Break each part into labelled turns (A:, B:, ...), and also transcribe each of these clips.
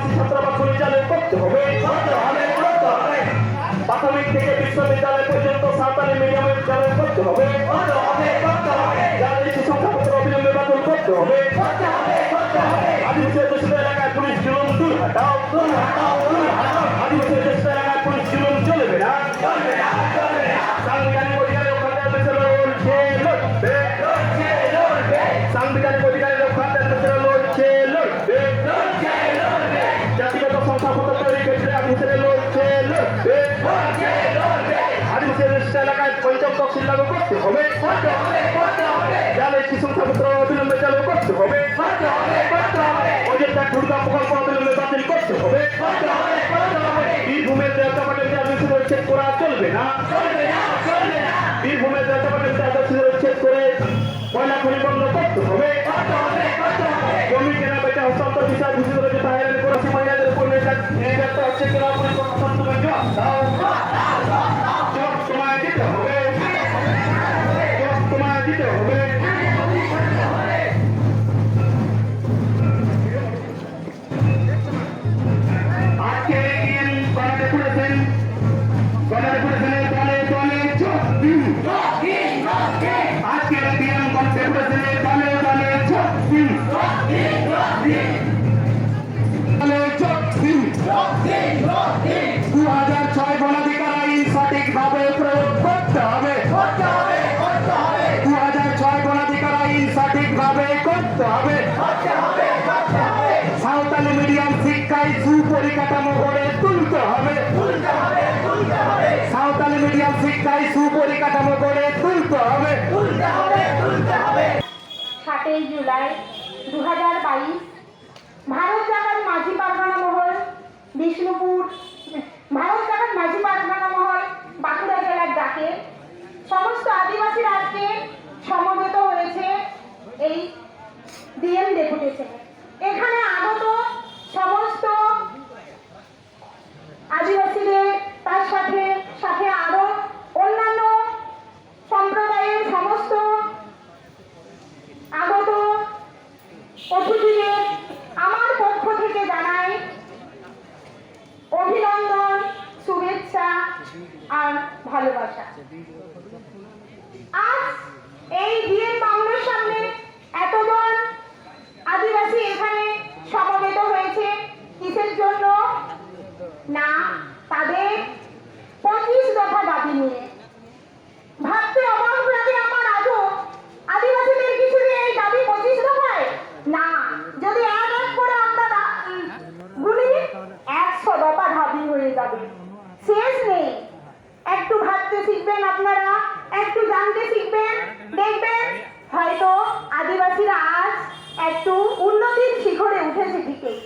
A: আদিবাসী ছাত্রাবাসগুলি চালু করতে হবে। প্রাথমিক থেকে বিশ্ববিদ্যালয় পর্যন্ত সাঁওতালি মিডিয়ামে চালু করতে হবে। জাতীয় সংখ্যাপত্র অবিলম্বে বাতিল করতে হবে। আদিবাসী অধ্যুষিত এলাকায় পুলিশ জুলুম দূর হটাও। আদিবাসী অধ্যুষিত এলাকায় পুলিশ জুলুম চলবে না। সাংবিধানিক অধিকার রক্ষার্থে দেশের লড়ছে লড়বে। সাংবিধানিক অধিকার রক্ষার্থে দেশের লড়ছে লড়বে। জাতিগত সংখ্যাপত্র তৈরির ক্ষেত্রে আদিবাসীরা লড়ছে লড়বে। আদিবাসী অধ্যুষিত এলাকায় পঞ্চম তফসিল লাগু করতে হবে। জাতীয় সংখ্যাপত্র অবিলম্বে চালু করতে হবে। অযোধ্যা দুর্গা প্রকল্প অবিলম্বে বাতিল করতে হবে। বীরভূমের দেবতা পাটেলকে আদিবাসীদের উচ্ছেদ করা চলবে না। বীরভূমের দেবতা পাটেলকে আদিবাসীদের উচ্ছেদ করে কয়লা খনি বন্ধ করতে হবে। জমি কেনা বেচা হস্তান্তর বিষয় ঘোষিত রয়েছে তাহের প্রবাসী মহিলাদের উপর নির্যাতিত হচ্ছে কিনা পুলিশ প্রশাসন তুমি জবাব দাও। জবাব তোমায় দিতে হবে। জবাব তোমায় দিতে হবে। আজকে দিন বানাতে করেছেন দলে দলে চোখ দিন। আজকের দিন বানাতে করেছেন দলে দলে চোখ দিন। দলে চোখ দিন। 2006 বনাধিকার আইন সঠিকভাবে প্রয়োগ করতে হবে। 2006 বনাধিকার আইন সঠিকভাবে করতে হবে। সাঁওতালি মিডিয়াম শিক্ষায় সুপরিকাঠামো গড়ে তুলতে হবে। সাঁওতালি মিডিয়াম শিক্ষায় সুপরিকাঠামো গড়ে তুলতে হবে।
B: 7 জুলাই 2022 ভারত জাগার মাঝি পারগানা মহল বিষ্ণুপুর ভারত জাগার মাঝি পারগানা মহল বাঁকুড়া জেলার ডাকে সমস্ত আদিবাসীরা আজকে সমবেত হয়েছে এই ডিএম ডেপুটেশনে। এখানে আগত সমস্ত আদিবাসীদের তার সাথে সাথে আরো অন্যান্য সম্প্রদায়ের সমস্ত আগত অতিথিদের আমার পক্ষ থেকে জানাই অভিনন্দন, শুভেচ্ছা আর ভালোবাসা। আজ এই ডিএম বাংলোর সামনে এতজন আদিবাসী এখানে সমবেত হয়েছে কিসের জন্য? না তাদের 25 দফা দাবি নিয়ে। ভাবতে অবাক লাগে আমার আজও আদিবাসীদের কিছু এই দাবি 25 দফায় না, যদি এক এক করে আমরা গুনি 100 দফা দাবি হয়ে যাবে, শেষ নেই। একটু ভাবতে শিখবেন আপনারা, একটু জানতে শিখবেন, দেখবেন হয়তো আদিবাসীরা আজ একটু উন্নতির শিখরে উঠেছে ঠিকই,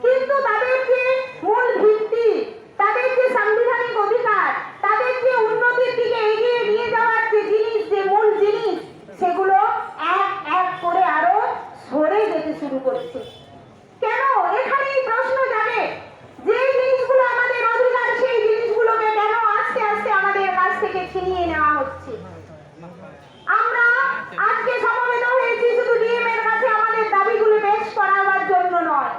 B: কিন্তু তাদের যে মূল ভিত্তি, তাদের যে সাংবিধানিক অধিকার, তাদের যে উন্নতির দিকে এগিয়ে নিয়ে যাওয়ার যে জিনিস, যে মূল জিনিস, সেগুলো এক এক করে আরো সরে যেতে শুরু করেছে। কেন? এখানেই প্রশ্ন জাগে, যে জিনিসগুলো আমাদের অধিকার সেই জিনিসগুলোকে কেন আস্তে আস্তে আমাদের কাছ থেকে ছিনিয়ে নেওয়া হচ্ছে। আমরা আজকে সমবেত হয়েছি শুধু ডিএম এর কাছে আমাদের দাবিগুলো পেশ করাবার জন্য নয়,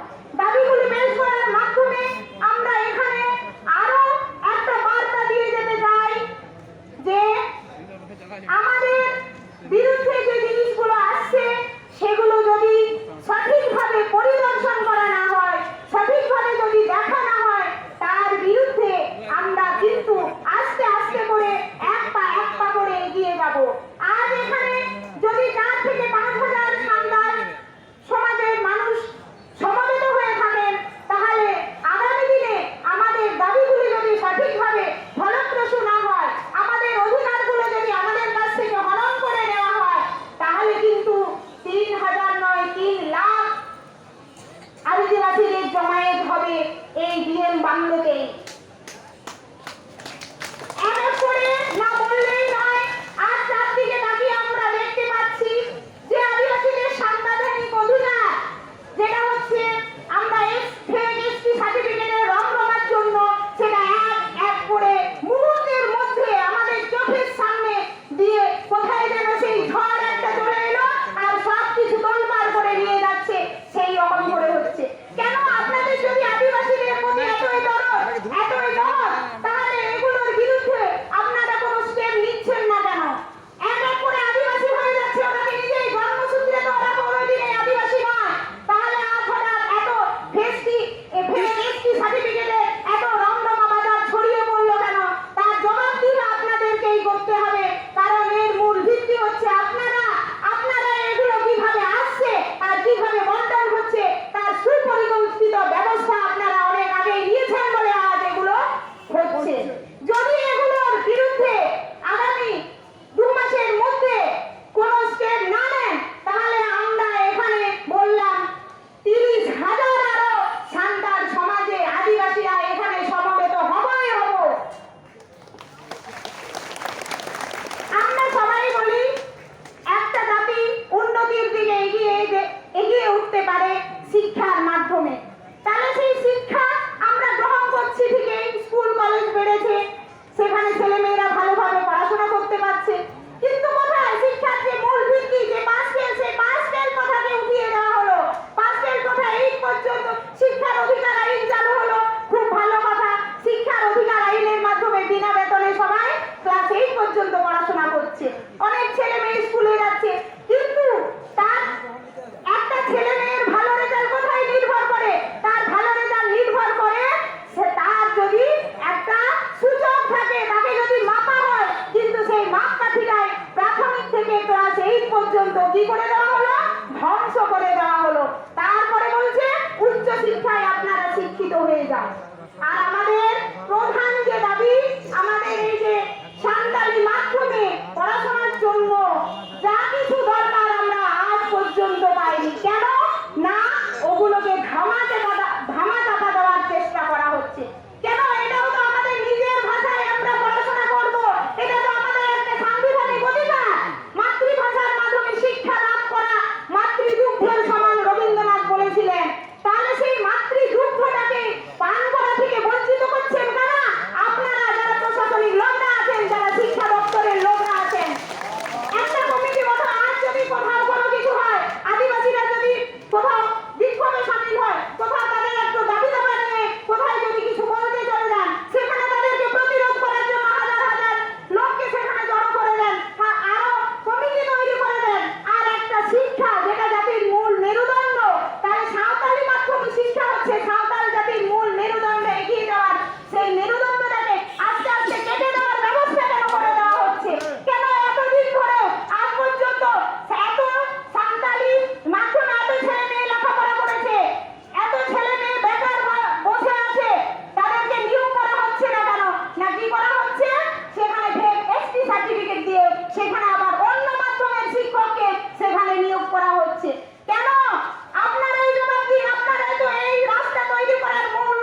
B: পর্যন্ত কি করে দেওয়া হলো, ধ্বংস করে দেওয়া হলো। তারপরে বলছে উচ্চ শিক্ষায় আপনারা শিক্ষিত হয়ে যান। আর আমাদের প্রধান যে দাবি, আমাদের এই যে সান্তালি মাধ্যমে পড়াশোনার জন্য যা কিছু দরকার আমরা আজ পর্যন্ত পাইনি। কেন না, ওগুলোকে ধামা চাপা দেওয়ার চেষ্টা করা হচ্ছে। কেন, এটাও তো আমাদের নিজের ভাষায় আমরা পড়াশোনা করব, এটা তো আমাদের একটা সাংবিধানিক অধিকার। মাতৃভাষার মাধ্যমে শিক্ষা লাভ করা মাতৃদুগ্ধের সমান রবীন্দ্রনাথ বলেছিলেন। তাহলে সেই মাতৃদুগ্ধটাকে পান করা থেকে বঞ্চিত করছেন কারা? আপনারা যারা প্রশাসনিক লোকরা আছেন, যারা শিক্ষা দপ্তরের লোকরা আছেন। একটা কমিটি মতো আজ যদি কোথাও কোনো কিছু হয়, আদিবাসীরা যদি কোথাও বিক্ষোভে সামিল হয়, কোথাও তাদের একটু দাবি দাবা নিয়ে কোথায় যদি কিছু বলতে চলে যান, সেখানে তাদেরকে প্রতিরোধ করার জন্য হাজার হাজার লোককে সেখানে জড়ো করে দেন, আরো কমিটি তৈরি করে দেন। আর একটা শিক্ষা যেটা জাতির মূল মেরুদণ্ড, তাই সাঁওতালি মাধ্যমে শিক্ষা হচ্ছে সাঁওতাল জাতির মূল মেরুদণ্ড এগিয়ে যাওয়ার, সেই মেরুদণ্ডটাকে আস্তে আস্তে কেটে দেওয়ার ব্যবস্থা কেন করে দেওয়া হচ্ছে? কেন এতদিন ধরে আজ পর্যন্ত এত সাঁওতালি মাধ্যমে এত ছেলে মেয়ে লেখাপড়া করেছে, এত ছেলে মেয়ে বেকার বসে আছে, তাদেরকে নিয়োগ করা হচ্ছে না কেন? না কি করা হচ্ছে? সেখানে ফেক এসটি সার্টিফিকেট দিয়ে সেখানে আবার অন্য মাধ্যমের শিক্ষককে সেখানে নিয়োগ করা হচ্ছে। কেন? আপনারাই জবাব দিন। আপনারাই তো এই রাস্তা তৈরি করার মূল,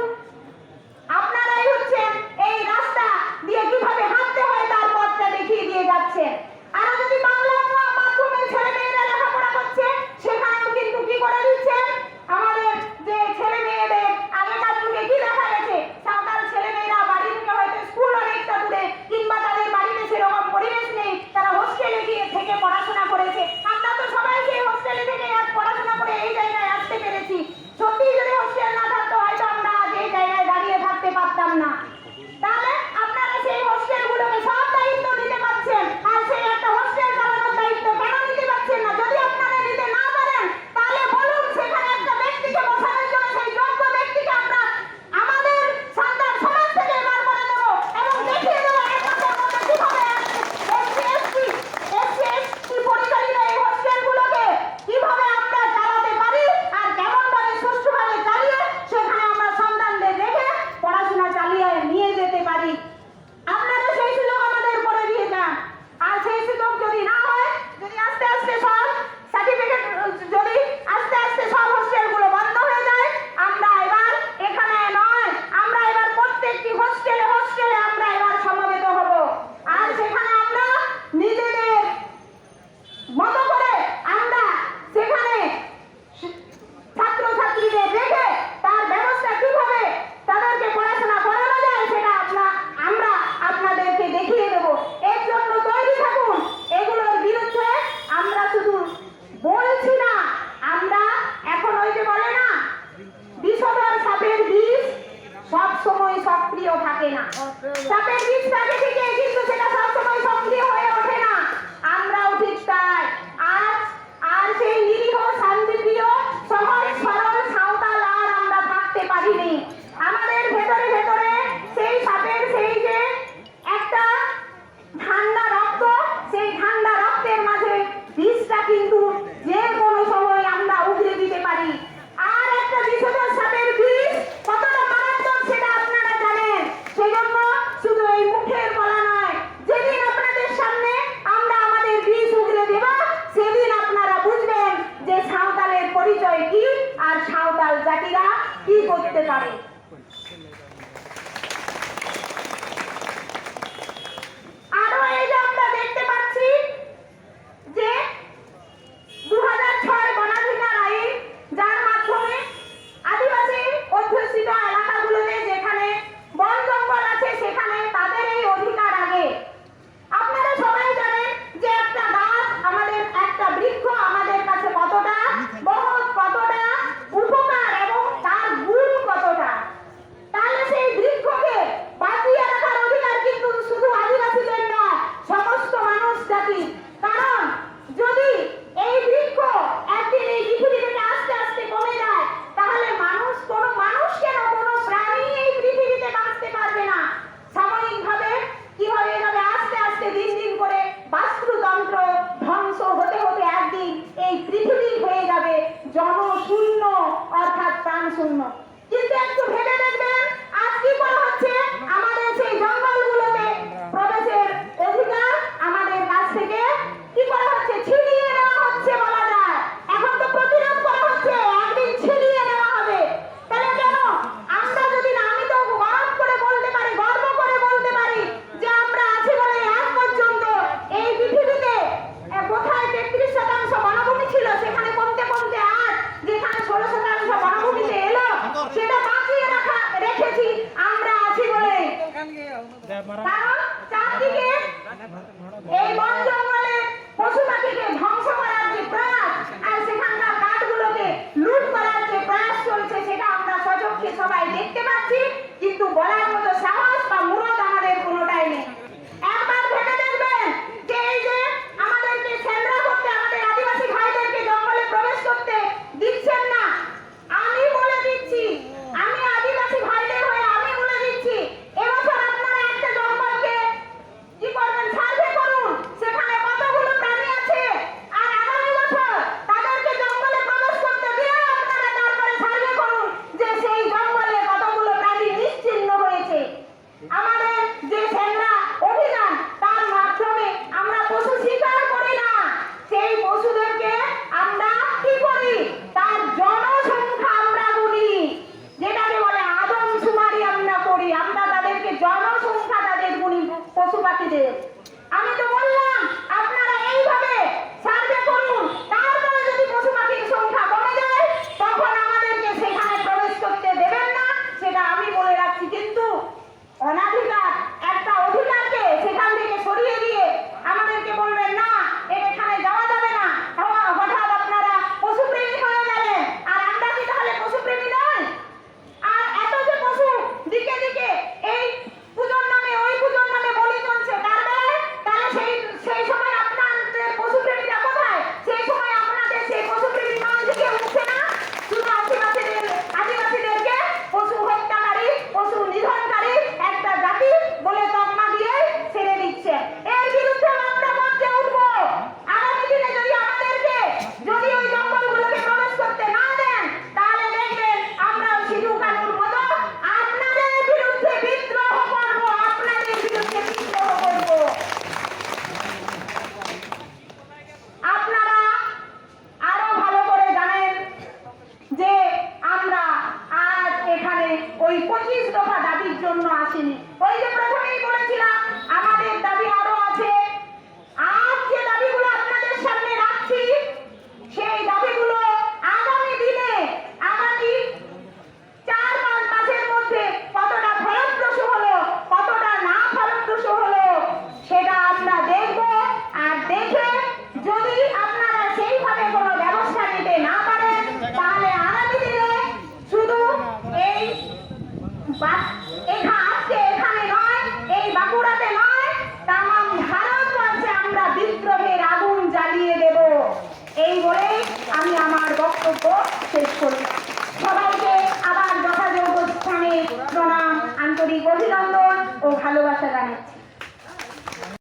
B: আপনারাই হচ্ছেন এই রাস্তা দিয়ে কিভাবে হাঁটতে হয় তার পথটা দেখিয়ে দিয়ে যাচ্ছেন। আর যদি বাংলা মাধ্যমের ছেলে মেয়েরা লেখাপড়া করছে, সেখানেও কিন্তু কি করে দিচ্ছেন? আমাদের যে ছেলে মেয়েদের আগেকার যুগে কি দেখা গেছে, সাঁওতাল ছেলে মেয়েরা বাড়ি থেকে হয়তো স্কুল অনেকটা দূরে, কিংবা তাদের বাড়িতে সেরকম পরিবেশ নেই, তারা হোস্টেলে গিয়ে থেকে পড়াশোনা করেছে। আমরা তো সবাই সেই হোস্টেলে থেকে আজ পড়াশোনা করে এই জায়গায় আসতে পেরেছি। সত্যি যদি হোস্টেল না থাকতো হয়তো আমরা আজ এই জায়গায় দাঁড়িয়ে থাকতে পারতাম না। তাহলে আপনারা সেই হোস্টেলগুলোকে সব দায়িত্ব নিতে পারছেন, আর সেই একটা হোস্টেল চালানোর দায়িত্ব কেন নিতে পারছেন না? যদি আপনারা নিতে না পারেন, তাহলে বলুন সেখানে একটা ব্যক্তিকে বসানোর জন্য, সেই যোগ্য ব্যক্তিকে আমরা আমাদের সন্তান সমাজ থেকে বার করে দেবো এবং দেখিয়ে দেবো এক মাসের মধ্যে কিভাবে এসসি পরিচালিত এই হোস্টেলগুলোকে কিভাবে আমরা চালাতে পারি, আর কেমনভাবে সুষ্ঠুভাবে চালিয়ে সেখানে আমরা সন্তানদের রেখে পড়াশোনা চালিয়ে নিয়ে যেতে পারি। আপনারা সেই সুযোগ আমাদের করে দিয়ে যান। আর সেই সুযোগ যদি না হয়, যদি আস্তে আস্তে সব সার্টিফিকেট, যদি আস্তে আস্তে সব হোস্টেলগুলো বন্ধ হয়ে যায়, আমরা এবার এখানে নয়, আমরা এবার প্রত্যেকটি হোস্টেলে হোস্টেলে আমরা এবার সমবেত হব। আর সেখানে আমরা নিজেদের মতো করে আমরা সেখানে ছাত্রছাত্রীদের রেখে তার ব্যবস্থা কিভাবে তাদেরকে পড়াশোনা করানো যায় সেটা আমরা আপনাদেরকে দেখিয়ে দেব। এর জন্য তৈরি থাকুন। এগুলোর বিরুদ্ধে আমরা শুধু বলছি না, আমরা এখন ওই যে বলে না, বিষধর সাপের বিষ সব সময় সক্রিয় থাকে না। সাপের বিষ থাকে ঠিকই, কিন্তু সেটা সব সময় সক্রিয় হয়ে ওঠে না। আমরাও ঠিক তাই। আর সেই নিরীহ শান্তিপ্রিয় সহজ সরল সাঁওতাল আর আমরা থাকতে পারিনি। আমাদের ভেতরে ভেতরে সেই সাপের সেই যে একটা ঠান্ডা রক্ত, সেই ঠান্ডা রক্তের মাঝে বিষটা কিন্তু যে কোনো সময় আমরা উগরে দিতে পারি। আর একটা বিষধর সাপের বিষ কতটা মারাত্মক সেটা আপনারা জানেন। সেজন্য শুধু এই মুখের বলা নয়, যেদিন আপনাদের সামনে আমরা আমাদের বিষ উগরে দেব, সেদিন আপনারা বুঝবেন যে সাঁওতালের পরিচয় কি আর সাঁওতাল জাতিরা কি করতে পারে। কারণ চারদিকে এই বন জঙ্গলে পশু পাখিকে ধ্বংস করার যে প্রয়াস আর সেখানকার কাঠগুলোকে লুট করার যে প্রয়াস চলছে সেটা আমরা সচক্ষে সবাই দেখতে পাচ্ছি, কিন্তু বলার মতো সাহস বা মুরদ আমাদের কোনোটাই নেই। একবার ভেবে দেখবেন যে এই যে আমাদেরকে সেন্দ্রা করতে, আমাদের আদিবাসী ভাইদেরকে জঙ্গলে প্রবেশ করতে দিচ্ছেন না, আমি বলে দিচ্ছি, আমি আদিবাসী ভাইদের হয়ে আমি বলে দিচ্ছি, এবছর আপনারা একটা জঙ্গলকে কি করবেন, সার্ভে করুন, সেখানে কতগুলো প্রাণী আছে, আর আগামী বছর তাদেরকে জঙ্গলে প্রবেশ করতে দিয়ে আপনারা তারপরে সার্ভে করুন যে সেই জঙ্গলে কতগুলো প্রাণী নিশ্চিহ্ন হয়েছে। আমাদের যে সেন্দ্রা অভিযান, তার মাধ্যমে আমরা পশু শিকার করি না, সেই পশুদেরকে আমরা কি করি, তার জনসংখ্যা আমরা গুনি, যেটাকে বলে আদমশুমারি আমরা করি, আমরা তাদেরকে জনসংখ্যা তাদের গুনি পশু পাখিদের। আমি তো বললাম আপনারা এইভাবে সার্ভে করুন, তারপরে যদি পশু পাখির সংখ্যা কমে যায় তখন আমাদেরকে সেখানে প্রবেশ করতে দেবেন না, সেটা আমি বলে রাখছি। কিন্তু অনাধিকার একটা অধিকারকে সেখান থেকে সরিয়ে দিয়ে আমাদেরকে বলবেন না এখানে যাওয়া যাবে না, হঠাৎ আপনারা পশুপ্রেমী হয়ে গেলেন। আর আমরা কি তাহলে পশুপ্রেমী নয়? আর এত যে পশু দিকে দিকে এই পূজোর নামে ওই পূজোর নামে বলি চলছে কার বেলায়, তাহলে সেই সময় আপনাদের পশুপ্রেমীরা কোথায়? সেই সময় আপনাদের সেই পশুপ্রেমী মন থেকে উঠছে না? শুধু আদিবাসীদেরকে পশু হত্যাকারী, পশু নিধনকারী একটা জাতি বলে তকমা দিয়ে ছেড়ে দিচ্ছে। এর বিরুদ্ধে আমরা মঞ্চে উঠবো। আগামী দিনে যদি ওই জঙ্গলগুলোকে প্রবেশ করতে না দেন, তাহলে দেখবেন আমরা সিধু কানুর মতো আপনাদের বিরুদ্ধে বিদ্রোহ করব, আপনাদের বিরুদ্ধে বিদ্রোহ করব। আপনারা আরো ভালো করে জানেন যে আমরা আজ এখানে ওই 25 দফা দাবির জন্য আসিনি। ওই যে প্রথমেই বলেছিলাম আমাদের দাবি আরো আছে। আজ যে দাবিগুলো আপনাদের সামনে রাখছি, সেই দাবিগুলো আগামী দিনে, আগামী 4-5 মাসের মধ্যে কতটা ফলপ্রসূ হলো, কতটা না ফলপ্রসূ হলো, সেটা আমরা দেখব। আর দেখে যদি আপনারা সেইভাবে কোনো ব্যবস্থা নিতে না পারেন, তাহলে আগামী দিনে শুধু এই আজকে এখানে নয়, এই বাঁকুড়াতে নয়, তামাম ভারতবর্ষে আমরা বিদ্রোহের আগুন জ্বালিয়ে দেব। এই বলেই আমি আমার বক্তব্য শেষ করলাম।